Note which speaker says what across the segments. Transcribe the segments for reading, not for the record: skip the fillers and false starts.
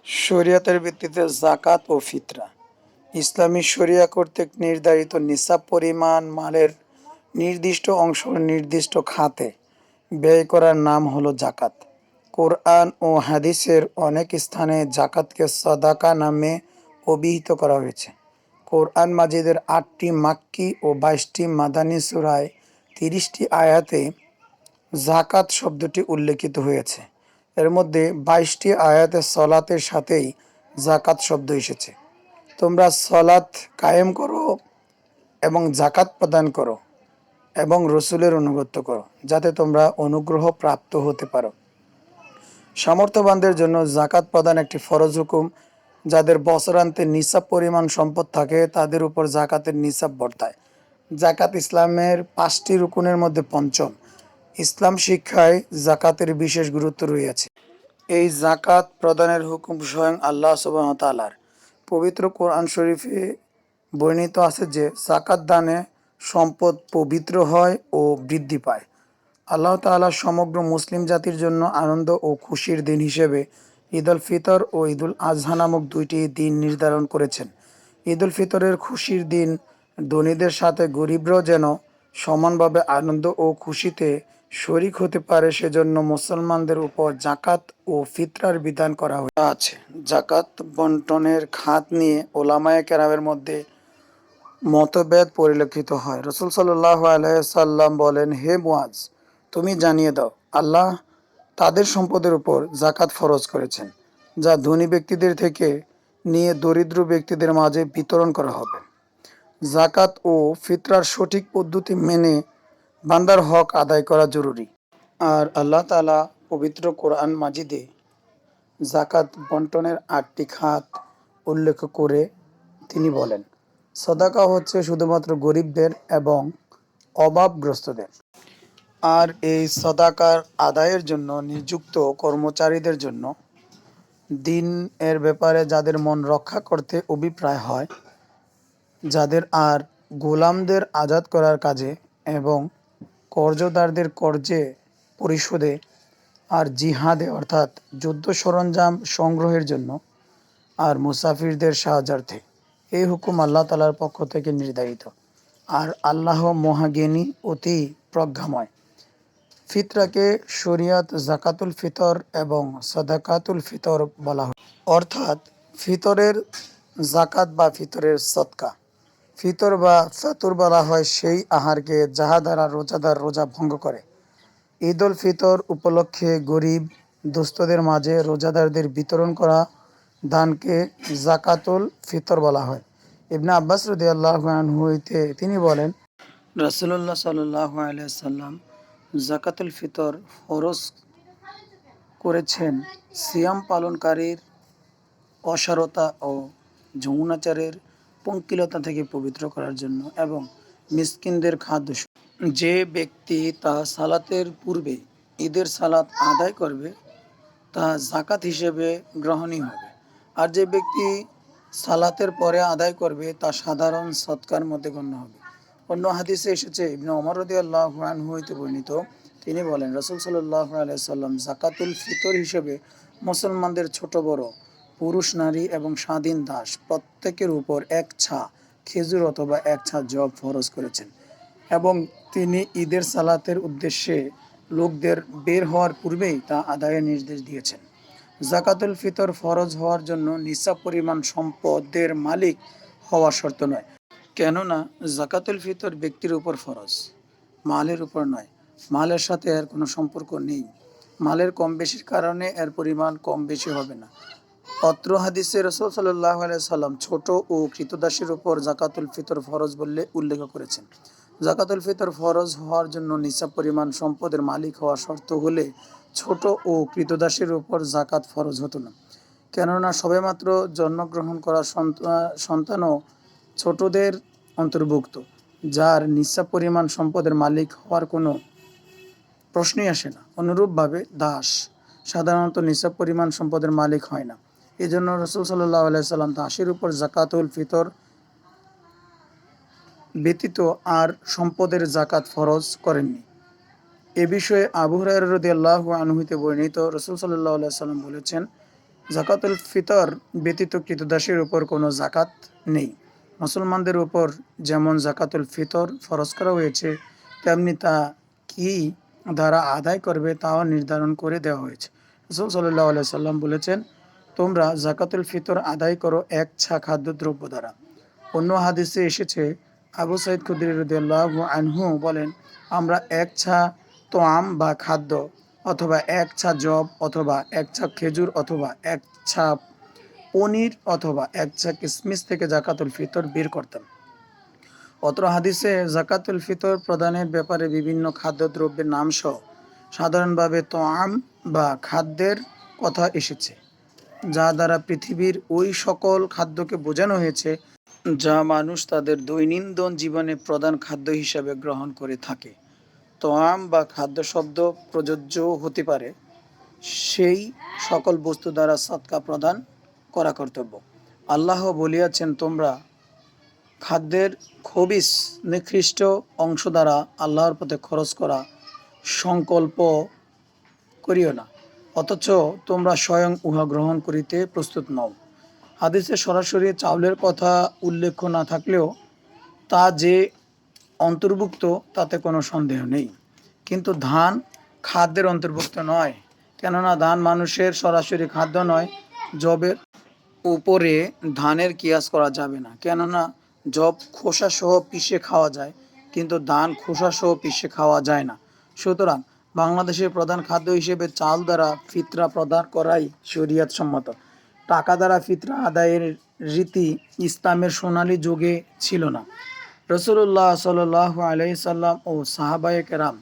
Speaker 1: শরিয়তের ভিত্তিতে যাকাত ও ফিতরা। ইসলামী শরিয়া কর্তৃক নির্ধারিত নিসাব পরিমাণ মালের নির্দিষ্ট অংশ নির্দিষ্ট খাতে ব্যয় করার নাম হলো জাকাত। কোরআন ও হাদিসের অনেক স্থানে জাকাতকে সাদাকা নামে অভিহিত করা হয়েছে। কোরআন মাজিদের ৮টি মাক্কি ও ২২টি মাদানী সূরায় ৩০টি আয়াতে জাকাত শব্দটি উল্লেখিত হয়েছে। এর মধ্যে ২২টি আয়াতে সলাতের সাথেই জাকাত শব্দ এসেছে। তোমরা সলাত কায়েম করো এবং জাকাত প্রদান করো এবং রসুলের অনুগত্য করো, যাতে তোমরা অনুগ্রহ প্রাপ্ত হতে পারো। সামর্থ্যবানদের জন্য জাকাত প্রদান একটি ফরজ হুকুম। যাদের বছরান্তে নিসাব পরিমাণ সম্পদ থাকে তাদের উপর জাকাতের নিসাব বর্তায়। জাকাত ইসলামের 5টি রুকুনের মধ্যে পঞ্চম। ইসলাম শিক্ষায় জাকাতের বিশেষ গুরুত্ব রয়েছে। এই জাকাত প্রদানের হুকুম স্বয়ং আল্লাহ সুবহানাহু ওয়া তাআলার। পবিত্র কোরআন শরীফে বর্ণিত আছে যে জাকাত দানে সম্পদ পবিত্র হয় ও বৃদ্ধি পায়। আল্লাহ তাআলা সমগ্র মুসলিম জাতির জন্য আনন্দ ও খুশির দিন হিসেবে ঈদ উল ফিতর ও ঈদ উল আজহা নামক 2টি দিন নির্ধারণ করেছেন। ঈদ উল ফিতরের খুশির দিন ধনীদের সাথে গরিবরাও যেন সমানভাবে আনন্দ ও খুশিতে শরিক হতে পারে, সেজন্য মুসলমানদের উপর জাকাত ও ফিতরার বিধান করা আছে। জাকাত বন্টনের খাত নিয়ে ওলামায়ে কেরামের মধ্যে মতভেদ পরিলক্ষিত হয়। রাসূল সাল্লাল্লাহু আলাইহি সাল্লাম বলেন, হে মুয়াজ, তুমি জানিয়ে দাও, আল্লাহ তাদের সম্পদের উপর জাকাত ফরজ করেছেন, যা ধনী ব্যক্তিদের থেকে নিয়ে দরিদ্র ব্যক্তিদের মাঝে বিতরণ করা হবে। জাকাত ও ফিতরার সঠিক পদ্ধতি মেনে বান্দার হক আদায় করা জরুরি। আর আল্লাহ তাআলা পবিত্র কোরআন মাজিদে জাকাত বন্টনের 8টি খাত উল্লেখ করে তিনি বলেন, সাদাকা হচ্ছে শুধুমাত্র গরিবদের এবং অভাবগ্রস্তদের। আর এই সাদাকার আদায়ের জন্য নিযুক্ত কর্মচারীদের জন্য, দিন এর ব্যাপারে যাদের মন রক্ষা করতে অভিপ্রায় হয়, যাদের আর গোলামদের আজাদ করার কাজে এবং কর্জদারদের কর্জে পরিশোধে আর জিহাদে অর্থাৎ যুদ্ধ সরঞ্জাম সংগ্রহের জন্য আর মুসাফিরদের সাহায্যার্থে। এই হুকুম আল্লাহ তাআলার পক্ষ থেকে নির্ধারিত। আর আল্লাহ মহাজ্ঞানী, অতি প্রজ্ঞাময়। ফিতরাকে শরিয়াত জাকাতুল ফিতর এবং সাদাকাতুল ফিতর বলা হয়, অর্থাৎ ফিতরের জাকাত বা ফিতরের সদকা। ফিতর বা ফাতুর বলা হয় সেই আহারকে যাহা দ্বারা রোজাদার রোজা ভঙ্গ করে। ঈদ উল ফিতর উপলক্ষে গরিব দুস্থদের মাঝে রোজাদারদের বিতরণ করা দানকে জাকাতুল ফিতর বলা হয়। ইবনে আব্বাস রাদিয়াল্লাহু আনহু হইতে তিনি বলেন, রাসূলুল্লাহ সাল্লাল্লাহু আলাইহি সাল্লাম জাকাতুল ফিতর ফরজ করেছেন সিয়াম পালনকারীর অসারতা ও যৌনাচারের পঙ্কিলতা থেকে পবিত্র করার জন্য এবং মিসকিনদের খাদ্য। যে ব্যক্তি তা সালাতের পূর্বে ঈদের সালাত আদায় করবে তা জাকাত হিসেবে গ্রহণীয় হবে। আর যে ব্যক্তি সালাতের পরে আদায় করবে তা সাধারণ সদকার মধ্যে গণ্য হবে। অন্য হাদিসে এসেছে, ইবনে ওমর রাদিয়াল্লাহু আনহু হইতে বর্ণিত, তিনি বলেন, রাসূল সাল্লাল্লাহু আলাইহি সাল্লাম জাকাতুল ফিতর হিসেবে মুসলমানদের ছোট বড়, পুরুষ নারী এবং স্বাধীন দাস প্রত্যেকের উপর 1 ছা খেজুর অথবা 1 ছা জব ফরজ করেছেন এবং তিনি ঈদের সালাতের উদ্দেশ্যে লোকদের বের হওয়ার পূর্বেই তা আদায়ের নির্দেশ দিয়েছেন। জাকাতুল ফিতর ফরজ হওয়ার জন্য নিসাব পরিমাণ সম্পদের মালিক হওয়া শর্ত নয়, কেননা জাকাতুল ফিতর ব্যক্তির উপর ফরজ, মালের উপর নয়। মালের সাথে এর কোনো সম্পর্ক নেই। মালের কম বেশির কারণে এর পরিমাণ কম বেশি হবে না। অত্র হাদিসে রাসূল সাল্লাল্লাহু আলাইহি সাল্লাম ছোট ও কৃতদাসের উপর জাকাতুল ফিতর ফরজ বলে উল্লেখ করেছেন। জাকাতুল ফিতর ফরজ হওয়ার জন্য নিসাব পরিমাণ সম্পদের মালিক হওয়া শর্ত হলে ছোট ও কৃতদাসের উপর জাকাত ফরজ হতো না, কেননা সবেমাত্র জন্মগ্রহণ করা সন্তানও ছোটদের অন্তর্ভুক্ত, যার নিসাব পরিমাণ সম্পদের মালিক হওয়ার কোনো প্রশ্নই আসে না। অনুরূপভাবে দাস সাধারণত নিসাব পরিমাণ সম্পদের মালিক হয় না। এই জন্য রাসূল সাল্লাল্লাহু আলাইহি সাল্লাম দাসের উপর জাকাতুল ফিতর ব্যতীত আর সম্পদের জাকাত ফরজ করেননি। এ বিষয়ে আবু হুরায়রা রাদিয়াল্লাহু আনহু হতে বর্ণিত, রাসূল সাল্লাল্লাহু আলাইহি সাল্লাম বলেছেন, জাকাতুল ফিতর ব্যতীত কৃতদাসের উপর কোনো জাকাত নেই। মুসলমানদের উপর যেমন জাকাতুল ফিতর ফরজ করা হয়েছে, তেমনি তা কি দ্বারা আদায় করবে তাও নির্ধারণ করে দেওয়া হয়েছে। রাসূল সাল্লাল্লাহু আলাইহি সাল্লাম বলেছেন, তোমরা জাকাতুল ফিতর আদায় করো এক ছা খাদ্যদ্রব্য দ্বারা। অন্য হাদিসে এসেছে, আবু সাঈদ খুদরি রাদিয়াল্লাহু আনহু বলেন, আমরা এক ছা তোয়াম বা খাদ্য অথবা এক ছা জব অথবা এক ছা খেজুর অথবা এক ছা পনির অথবা এক ছা কিসমিস থেকে জাকাতুল ফিতর বের করতাম। অত্র হাদিসে জাকাতুল ফিতর প্রদানের ব্যাপারে বিভিন্ন খাদ্যদ্রব্যের নাম সহ সাধারণভাবে তোয়াম বা খাদ্যের কথা এসেছে, যা দ্বারা পৃথিবীর ওই সকল খাদ্যকে বোঝানো হয়েছে যা মানুষ তাদের দৈনন্দিন জীবনে প্রধান খাদ্য হিসাবে গ্রহণ করে থাকে। তোয়াম বা খাদ্য শব্দ প্রযোজ্য হতে পারে সেই সকল বস্তু দ্বারা সদকা প্রদান করা কর্তব্য। আল্লাহ বলিয়াছেন, তোমরা খাদ্যের খবিস নিকৃষ্ট অংশ দ্বারা আল্লাহর পথে খরচ করা সংকল্প করিও না, অথচ তোমরা স্বয়ং উহা গ্রহণ করিতে প্রস্তুত নও। হাদিসে সরাসরি চাউলের কথা উল্লেখ না থাকলেও তা যে অন্তর্ভুক্ত তাতে কোনো সন্দেহ নেই। কিন্তু ধান খাদ্যের অন্তর্ভুক্ত নয়, কেননা ধান মানুষের সরাসরি খাদ্য নয়। জবের উপরে ধানের কিয়াস করা যাবে না, কেননা জব খোসা সহ পিষে খাওয়া যায়, কিন্তু ধান খোসা সহ পিষে খাওয়া যায় না। সুতরাং বাংলাদেশের প্রধান খাদ্য হিসেবে চাল দ্বারা ফিতরা প্রদান করাই শরিয়ত সম্মত। টাকা দ্বারা ফিতরা আদায়ের রীতি ইসলামের সোনালী যুগে ছিল না। রাসূলুল্লাহ সাল্লাল্লাহু আলাইহি সাল্লাম ও সাহাবায়ে কেরাম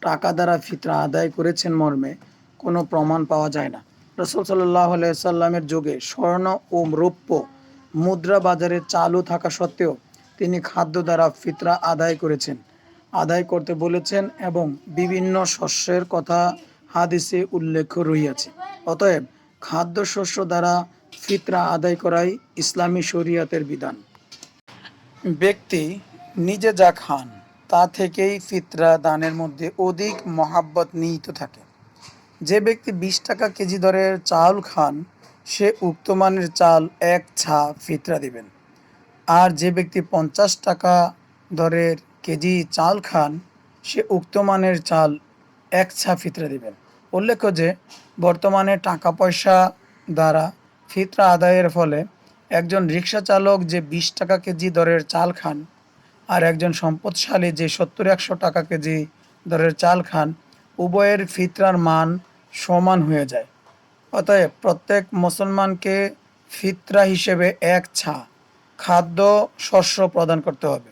Speaker 1: টাকা দ্বারা ফিতরা আদায় করেছেন মর্মে কোনো প্রমাণ পাওয়া যায় না। রাসূল সাল্লাল্লাহু আলাইহি সাল্লামের যুগে স্বর্ণ ও রৌপ্য মুদ্রা বাজারে চালু থাকা সত্ত্বেও তিনি খাদ্য দ্বারা ফিতরা আদায় করেছেন, আদায় করতে বলেছেন এবং বিভিন্ন শস্যের কথা হাদিসে উল্লেখ রহিয়াছে। অতএব খাদ্যশস্য দ্বারা ফিতরা আদায় করাই ইসলামী শরিয়তের বিধান। ব্যক্তি নিজে যা খান তা থেকেই ফিতরা দানের মধ্যে অধিক মহাব্বত নিহিত থাকে। যে ব্যক্তি 20 টাকা কেজি দরের চাল খান, সে উক্ত মানের চাল এক ছা ফিতরা দিবেন। আর যে ব্যক্তি 50 টাকা দরের কেজি চাল খান, সে উক্ত মানের চাল এক ছা ফিতরা দিবেন। উল্লেখ্য যে বর্তমানে টাকা পয়সা দ্বারা ফিতরা আদায়ের ফলে একজন রিক্সা চালক যে 20 টাকা কেজি দরের চাল খান আর একজন সম্পদশালী যে 70-100 টাকা কেজি দরের চাল খান, উভয়ের ফিতরার মান সমান হয়ে যায়। অতএব প্রত্যেক মুসলমানকে ফিতরা হিসেবে এক ছা খাদ্য শস্য প্রদান করতে হবে।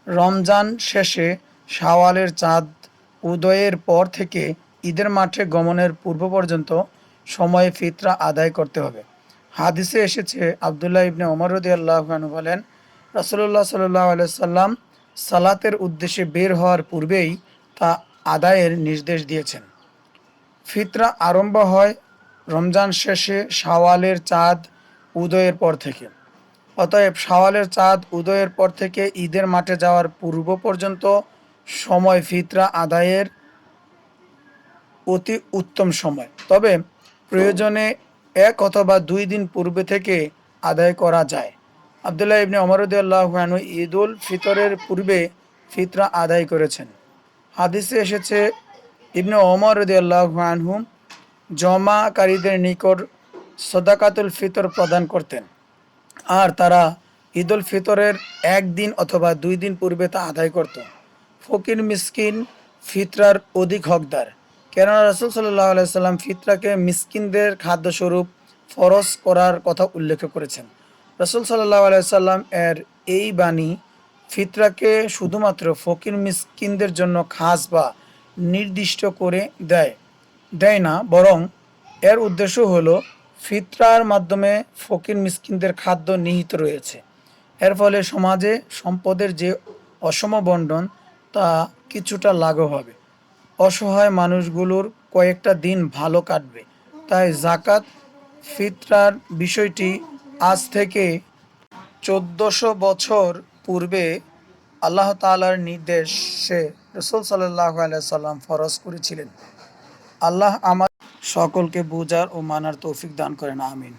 Speaker 1: রমজান শেষে শাওয়ালের চাঁদ উদয়ের পর থেকে ঈদের মাঠে গমনের পূর্ব পর্যন্ত সময়ে ফিতরা আদায় করতে হবে। হাদিসে এসেছে, আবদুল্লাহ ইবনে ওমর রাদিয়াল্লাহু আনহু বলেন, রাসূলুল্লাহ সাল্লাল্লাহু আলাইহি সাল্লাম সালাতের উদ্দেশ্যে বের হওয়ার পূর্বেই তা আদায়ের নির্দেশ দিয়েছেন। ফিতরা আরম্ভ হয় রমজান শেষে শাওয়ালের চাঁদ উদয়ের পর থেকে। অতএব শাওয়ালের চাঁদ উদয়ের পর থেকে ঈদের মাঠে যাওয়ার পূর্ব পর্যন্ত সময় ফিতরা আদায়ের অতি উত্তম সময়। তবে প্রয়োজনে 1 অথবা 2 দিন পূর্বে থেকে আদায় করা যায়। আবদুল্লাহ ইবনে ওমর রাদিয়াল্লাহু আনহু ঈদুল ফিতরের পূর্বে ফিতরা আদায় করেছেন। হাদিসে এসেছে, ইবনে ওমর রাদিয়াল্লাহু আনহু জমাকারীদের নিকট সদাকাতুল ফিতর প্রদান করতেন, আর তারা ঈদুল ফিতরের 1 দিন অথবা 2 দিন পূর্বে তা আদায় করত। ফকির মিসকিন ফিতরার অধিক হকদার, কেননা রাসূল সাল্লাল্লাহু আলাইহি সাল্লাম ফিতরাকে মিসকিনদের খাদ্যস্বরূপ ফরজ করার কথা উল্লেখ করেছেন। রাসূল সাল্লাল্লাহু আলাইহি সাল্লাম এর এই বাণী ফিতরাকে শুধুমাত্র ফকির মিসকিনদের জন্য খাস বা নির্দিষ্ট করে দেয় না, বরং এর উদ্দেশ্য হলো ফিতরার মাধ্যমে ফকির মিসকিনদের খাদ্য নিহিত রয়েছে। এর ফলে সমাজে সম্পদের যে অসম বণ্টন তা কিছুটা লাঘব হবে, অসহায় মানুষগুলোর কয়েকটা দিন ভালো কাটবে। তাই যাকাত ফিতরার বিষয়টি আজ থেকে 1400 বছর পূর্বে আল্লাহ তাআলার নির্দেশে রাসূল সাল্লাল্লাহু আলাইহি সাল্লাম ফরজ করেছিলেন। আল্লাহ সকলকে বুঝার ও মানার তৌফিক দান করেন, আমিন।